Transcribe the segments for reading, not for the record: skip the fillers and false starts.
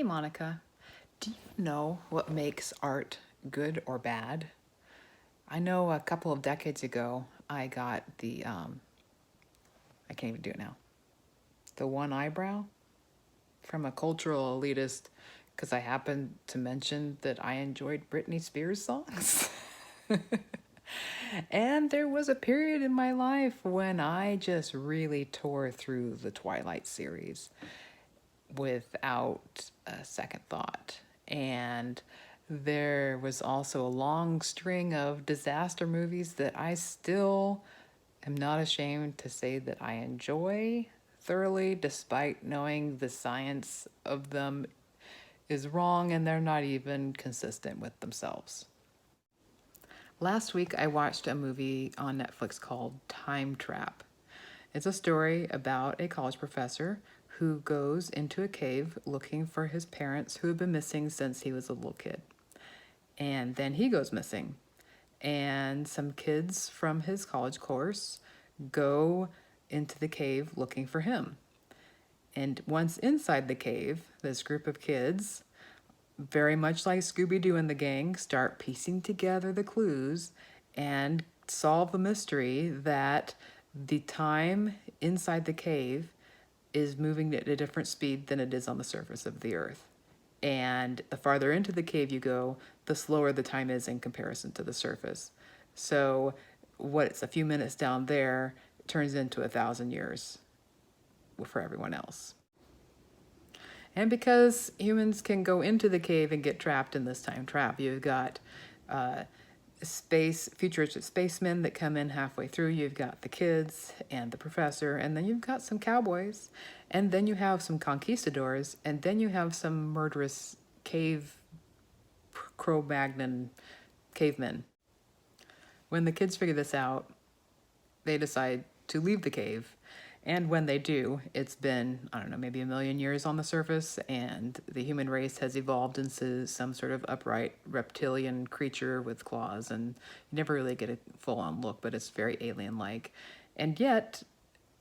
Hey Monica, do you know what makes art good or bad? I know a couple of decades ago I got I can't even do it now, the one eyebrow from a cultural elitist because I happened to mention that I enjoyed Britney Spears songs. And there was a period in my life when I just really tore through the Twilight series without a second thought. And there was also a long string of disaster movies that I still am not ashamed to say that I enjoy thoroughly, despite knowing the science of them is wrong and they're not even consistent with themselves. Last week, I watched a movie on Netflix called Time Trap. It's a story about a college professor who goes into a cave looking for his parents who have been missing since he was a little kid. And then he goes missing. And some kids from his college course go into the cave looking for him. And once inside the cave, this group of kids, very much like Scooby-Doo and the gang, start piecing together the clues and solve the mystery that the time inside the cave is moving at a different speed than it is on the surface of the earth. And the farther into the cave you go, the slower the time is in comparison to the surface. So what's a few minutes down there turns into 1,000 years for everyone else. And because humans can go into the cave and get trapped in this time trap, you've got futuristic spacemen that come in halfway through. You've got the kids and the professor, and then you've got some cowboys, and then you have some conquistadors, and then you have some murderous Cro-Magnon cavemen. When the kids figure this out, they decide to leave the cave. And when they do, it's been, I don't know, maybe 1,000,000 years on the surface, and the human race has evolved into some sort of upright reptilian creature with claws, and you never really get a full-on look, but it's very alien-like. And yet,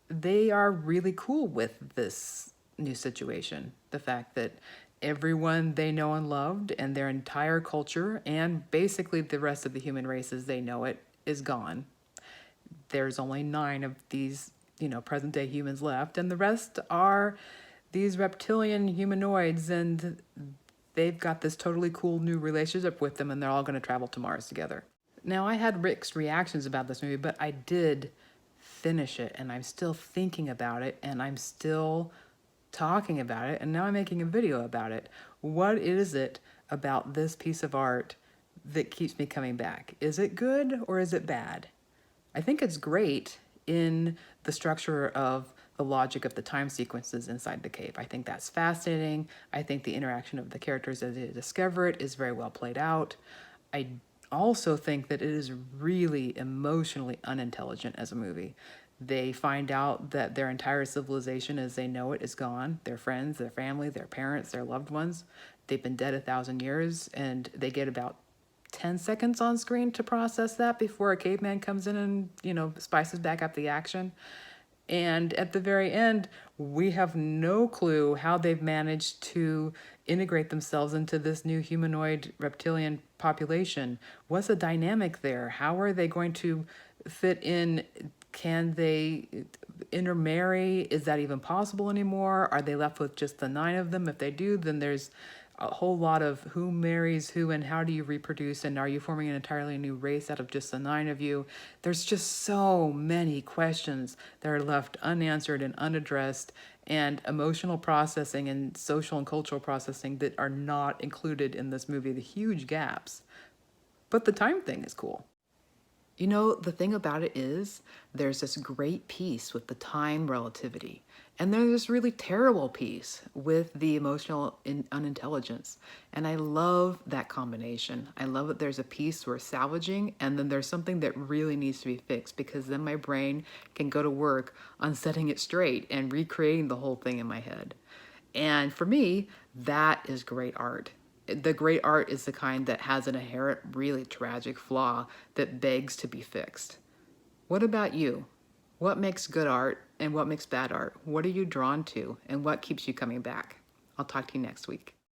they are really cool with this new situation. The fact that everyone they know and loved, and their entire culture, and basically the rest of the human race as they know it, is gone. There's only 9 of these present day humans left, and the rest are these reptilian humanoids, and they've got this totally cool new relationship with them, and they're all going to travel to Mars together. Now, I had mixed reactions about this movie, but I did finish it, and I'm still thinking about it, and I'm still talking about it, and now I'm making a video about it. What is it about this piece of art that keeps me coming back? Is it good or is it bad? I think it's great in the structure of the logic of the time sequences inside the cave. I think that's fascinating. I think the interaction of the characters as they discover it is very well played out. I also think that it is really emotionally unintelligent as a movie. They find out that their entire civilization as they know it is gone. Their friends, their family, their parents, their loved ones. They've been dead 1,000 years, and they get about 10 seconds on screen to process that before a caveman comes in and, spices back up the action. And at the very end, we have no clue how they've managed to integrate themselves into this new humanoid reptilian population. What's the dynamic there? How are they going to fit in? Can they intermarry? Is that even possible anymore? Are they left with just the 9 of them? If they do, then there's a whole lot of who marries who and how do you reproduce, and are you forming an entirely new race out of just the 9 of you? There's just so many questions that are left unanswered and unaddressed, and emotional processing and social and cultural processing that are not included in this movie, the huge gaps. But the time thing is cool. The thing about it is there's this great piece with the time relativity, and there's this really terrible piece with the emotional unintelligence. And I love that combination. I love that there's a piece we're salvaging, and then there's something that really needs to be fixed, because then my brain can go to work on setting it straight and recreating the whole thing in my head. And for me, that is great art. The great art is the kind that has an inherent, really tragic flaw that begs to be fixed. What about you? What makes good art and what makes bad art? What are you drawn to and what keeps you coming back? I'll talk to you next week.